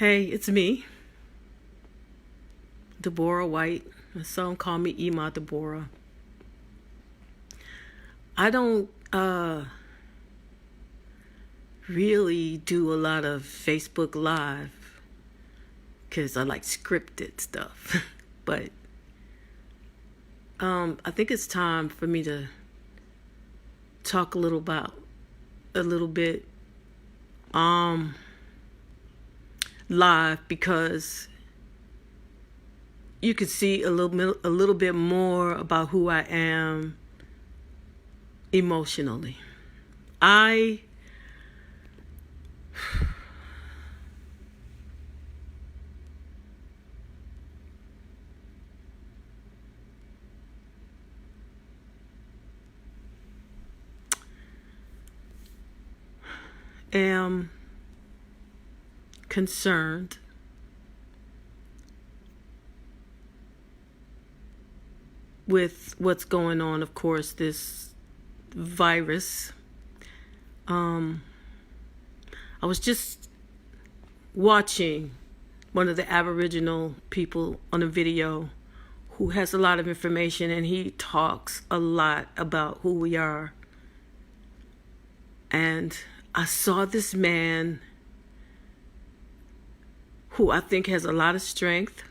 Hey, it's me, Deborah White. Some call me Ema Deborah. I don't really do a lot of Facebook Live because I like scripted stuff. But I think it's time for me to talk a little bit live, because you can see a little bit more about who I am emotionally. I am concerned with what's going on. Of course, this virus. I was just watching one of the Aboriginal people on a video who has a lot of information, and he talks a lot about who we are. And I saw this man who I think has a lot of strength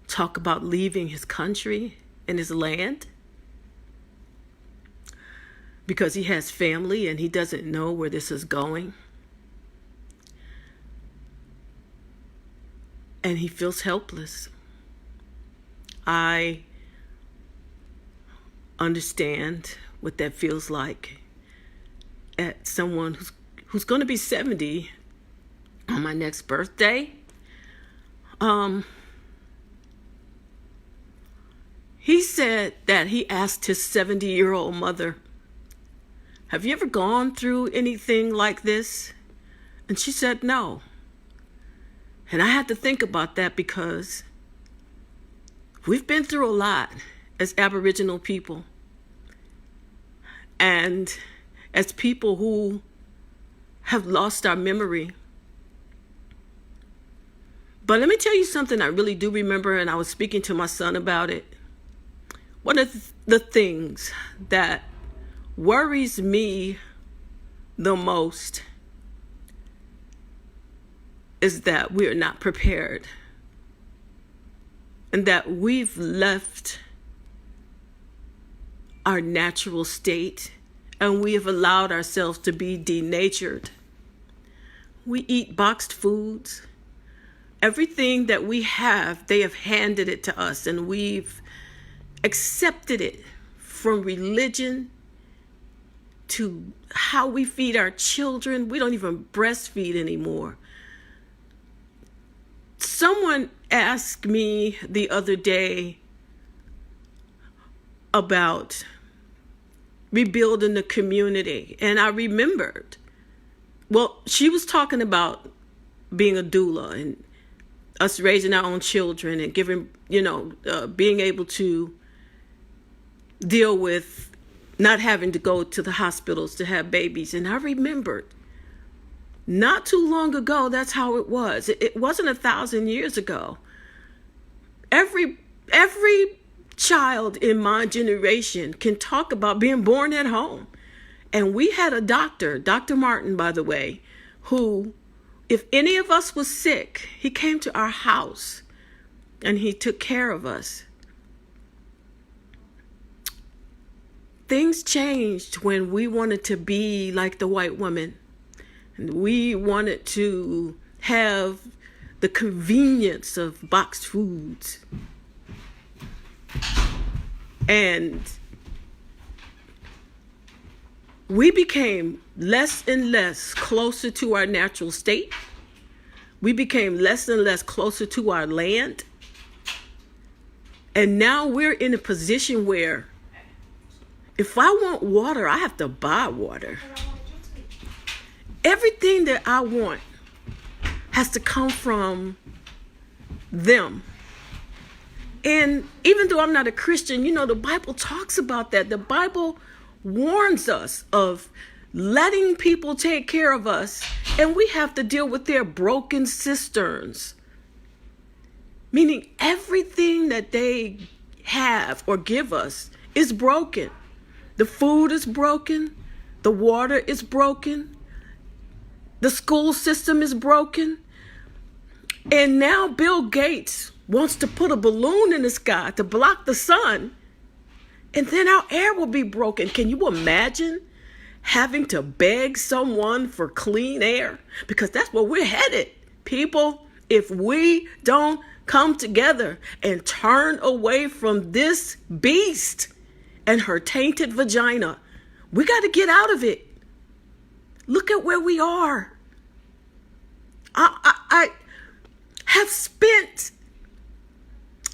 talk about leaving his country and his land because he has family and he doesn't know where this is going. And he feels helpless. I understand what that feels like at someone who's going to be 70 on my next birthday. He said that he asked his 70-year-old mother, "Have you ever gone through anything like this?" And she said no. And I had to think about that, because we've been through a lot as Aboriginal people. And as people who have lost our memory. But let me tell you something I really do remember, and I was speaking to my son about it. One of the things that worries me the most is that we're not prepared, and that we've left our natural state and we have allowed ourselves to be denatured. We eat boxed foods. Everything that we have, they have handed it to us, and we've accepted it, from religion to how we feed our children. We don't even breastfeed anymore. Someone asked me the other day about rebuilding the community, and I remembered, well, she was talking about being a doula and us raising our own children and giving, being able to deal with not having to go to the hospitals to have babies. And I remembered not too long ago, that's how it was. It wasn't 1,000 years ago. Every child in my generation can talk about being born at home. And we had a doctor, Dr. Martin, by the way, who, if any of us was sick, he came to our house and he took care of us. Things changed when we wanted to be like the white woman. And we wanted to have the convenience of boxed foods. And we became less and less closer to our natural state. We became less and less closer to our land. And now we're in a position where if I want water, I have to buy water. Everything that I want has to come from them. And even though I'm not a Christian, the Bible talks about that. The Bible warns us of letting people take care of us, and we have to deal with their broken cisterns. Meaning everything that they have or give us is broken. The food is broken. The water is broken. The school system is broken. And now Bill Gates wants to put a balloon in the sky to block the sun. And then our air will be broken. Can you imagine having to beg someone for clean air? Because that's where we're headed. People, if we don't come together and turn away from this beast and her tainted vagina, we got to get out of it. Look at where we are. I have spent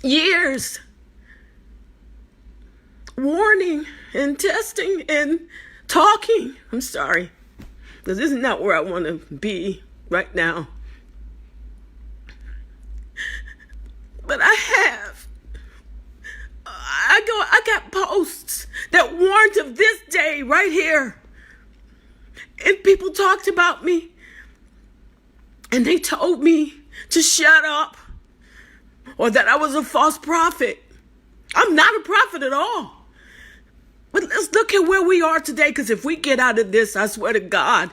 years warning and testing and talking. I'm sorry, because this is not where I want to be right now. But I got posts that warned of this day right here. And people talked about me. And they told me to shut up, or that I was a false prophet. I'm not a prophet at all. But let's look at where we are today, because if we get out of this, I swear to God,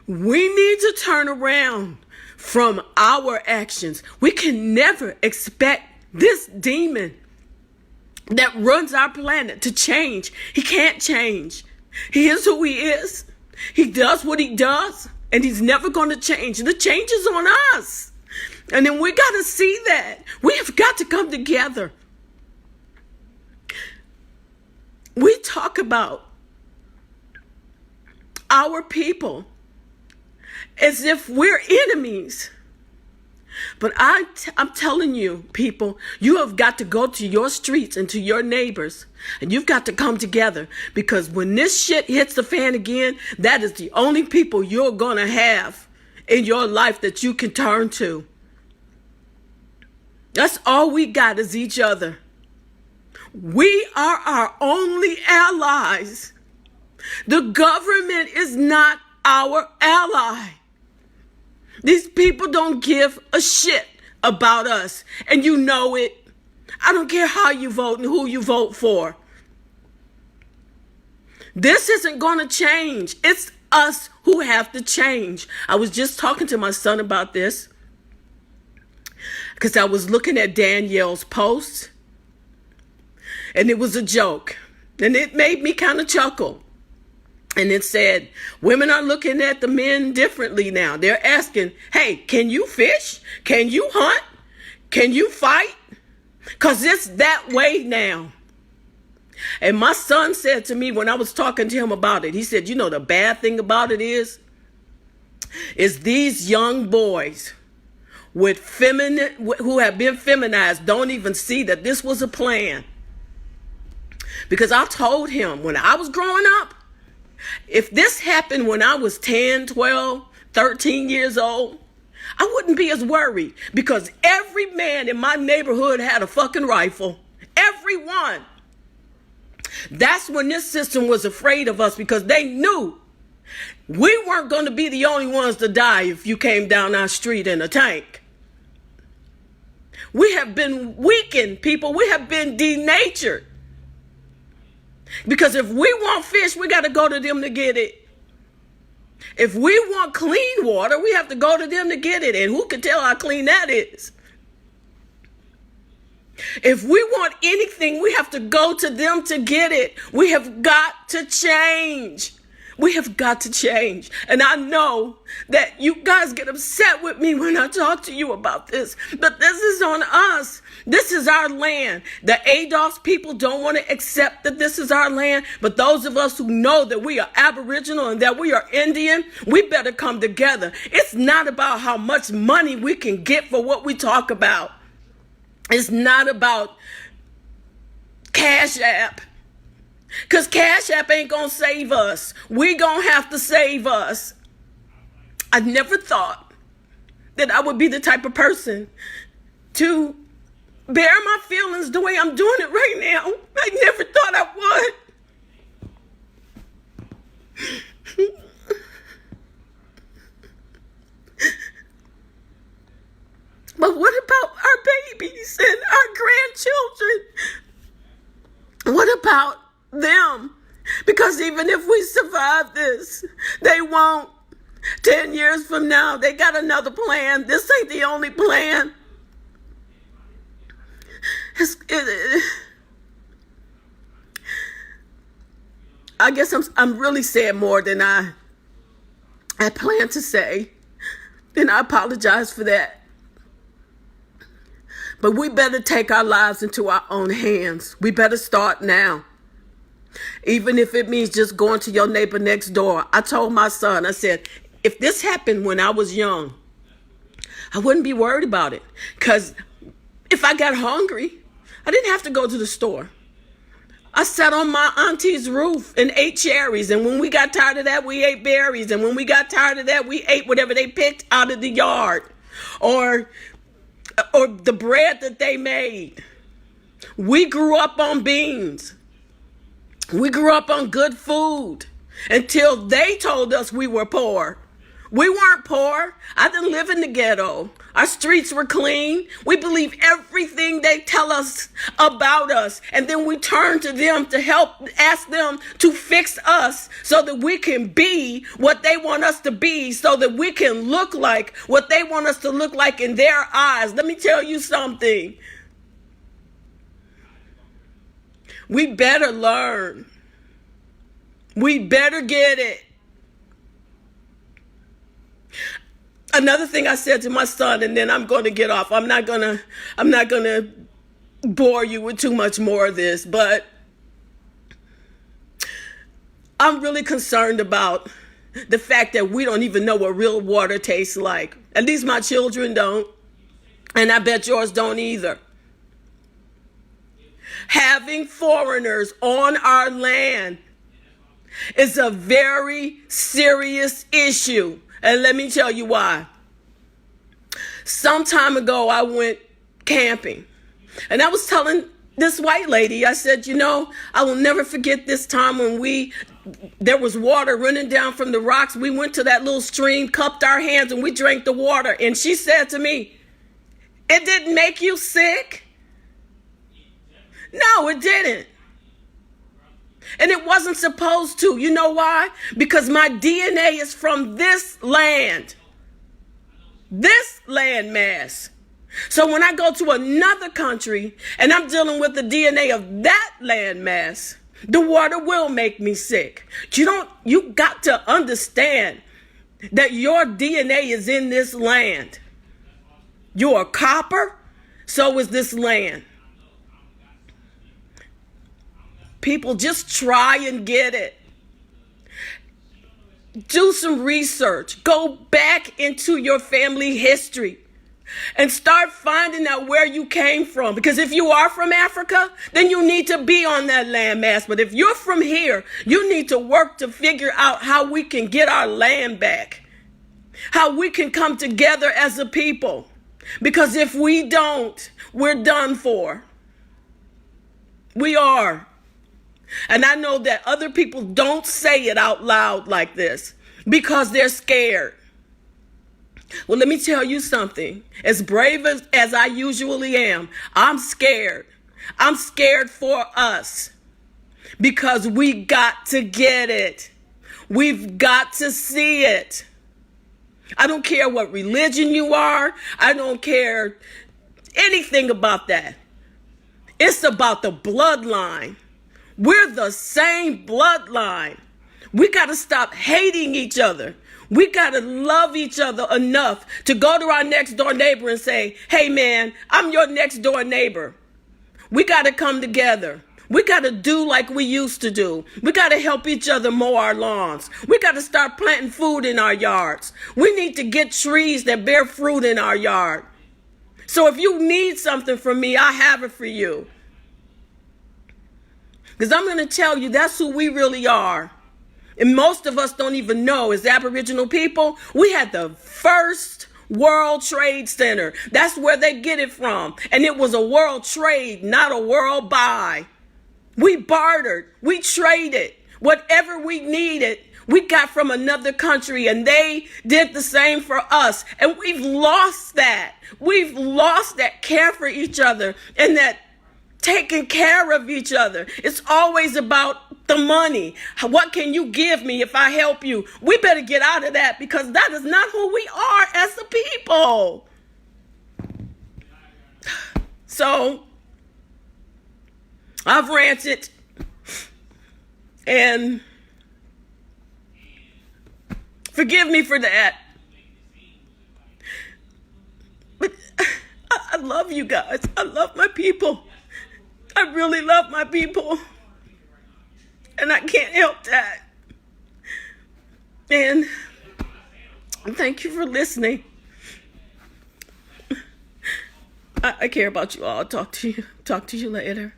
we need to turn around from our actions. We can never expect this demon that runs our planet to change. He can't change. He is who he is. He does what he does, and he's never going to change. The change is on us. And then we got to see that. We have got to come together. We talk about our people as if we're enemies. But I'm telling you, people, you have got to go to your streets and to your neighbors, and you've got to come together, because when this shit hits the fan again, that is the only people you're going to have in your life that you can turn to. That's all we got is each other. We are our only allies. The government is not our ally. These people don't give a shit about us, and you know it. I don't care how you vote and who you vote for. This isn't going to change. It's us who have to change. I was just talking to my son about this, because I was looking at Danielle's post, and it was a joke, and it made me kind of chuckle. And it said, women are looking at the men differently now. They're asking, hey, can you fish? Can you hunt? Can you fight? Because it's that way now. And my son said to me when I was talking to him about it, he said, you know, the bad thing about it is these young boys who have been feminized don't even see that this was a plan. Because I told him when I was growing up, if this happened when I was 10, 12, 13 years old, I wouldn't be as worried, because every man in my neighborhood had a fucking rifle. Everyone. That's when this system was afraid of us, because they knew we weren't going to be the only ones to die if you came down our street in a tank. We have been weakened, people. We have been denatured. Because if we want fish, we got to go to them to get it. If we want clean water, we have to go to them to get it. And who can tell how clean that is? If we want anything, we have to go to them to get it. We have got to change. We have got to change. And I know that you guys get upset with me when I talk to you about this, but this is on us. This is our land. The ADOS people don't want to accept that this is our land, but those of us who know that we are Aboriginal and that we are Indian, we better come together. It's not about how much money we can get for what we talk about. It's not about Cash App. Because Cash App ain't going to save us. We going to have to save us. I never thought that I would be the type of person to bear my feelings the way I'm doing it right now. I never thought I would. about them. Because even if we survive this, they won't. 10 years from now, they got another plan. This ain't the only plan. I guess I'm really saying more than I planned to say. And I apologize for that. But we better take our lives into our own hands. We better start now. Even if it means just going to your neighbor next door. I told my son, I said, if this happened when I was young, I wouldn't be worried about it. Because if I got hungry, I didn't have to go to the store. I sat on my auntie's roof and ate cherries. And when we got tired of that, we ate berries. And when we got tired of that, we ate whatever they picked out of the yard. Or the bread that they made. We grew up on beans. We grew up on good food until they told us we were poor. We weren't poor. I didn't live in the ghetto. Our streets were clean. We believe everything they tell us about us. And then we turn to them to help, ask them to fix us so that we can be what they want us to be, so that we can look like what they want us to look like in their eyes. Let me tell you something. We better learn. We better get it. Another thing I said to my son, and then I'm going to get off. I'm not going to bore you with too much more of this, but I'm really concerned about the fact that we don't even know what real water tastes like. At least my children don't, and I bet yours don't either. Having foreigners on our land is a very serious issue. And let me tell you why. Some time ago, I went camping. And I was telling this white lady, I said, I will never forget this time when there was water running down from the rocks. We went to that little stream, cupped our hands, and we drank the water. And she said to me, "It didn't make you sick?" No, it didn't. And it wasn't supposed to. You know why? Because my DNA is from this land. This landmass. So when I go to another country and I'm dealing with the DNA of that landmass, the water will make me sick. You got to understand that your DNA is in this land. You're a copper, so is this land. People, just try and get it. Do some research. Go back into your family history and start finding out where you came from. Because if you are from Africa, then you need to be on that landmass. But if you're from here, you need to work to figure out how we can get our land back. How we can come together as a people. Because if we don't, we're done for. We are. And I know that other people don't say it out loud like this because they're scared. Well, let me tell you something. As brave as I usually am, I'm scared. I'm scared for us because we got to get it. We've got to see it. I don't care what religion you are. I don't care anything about that. It's about the bloodline. We're the same bloodline. We got to stop hating each other. We got to love each other enough to go to our next door neighbor and say, "Hey man, I'm your next door neighbor." We got to come together. We got to do like we used to do. We got to help each other mow our lawns. We got to start planting food in our yards. We need to get trees that bear fruit in our yard. So if you need something from me, I have it for you. Because I'm going to tell you, that's who we really are. And most of us don't even know, as Aboriginal people, we had the first World Trade Center. That's where they get it from. And it was a world trade, not a world buy. We bartered. We traded. Whatever we needed, we got from another country, and they did the same for us. And we've lost that. We've lost that care for each other and that taking care of each other. It's always about the money. What can you give me if I help you? We better get out of that, because that is not who we are as a people. So I've ranted, and forgive me for that. But I love you guys. I love my people. I really love my people. And I can't help that. And thank you for listening. I care about you all. Talk to you later.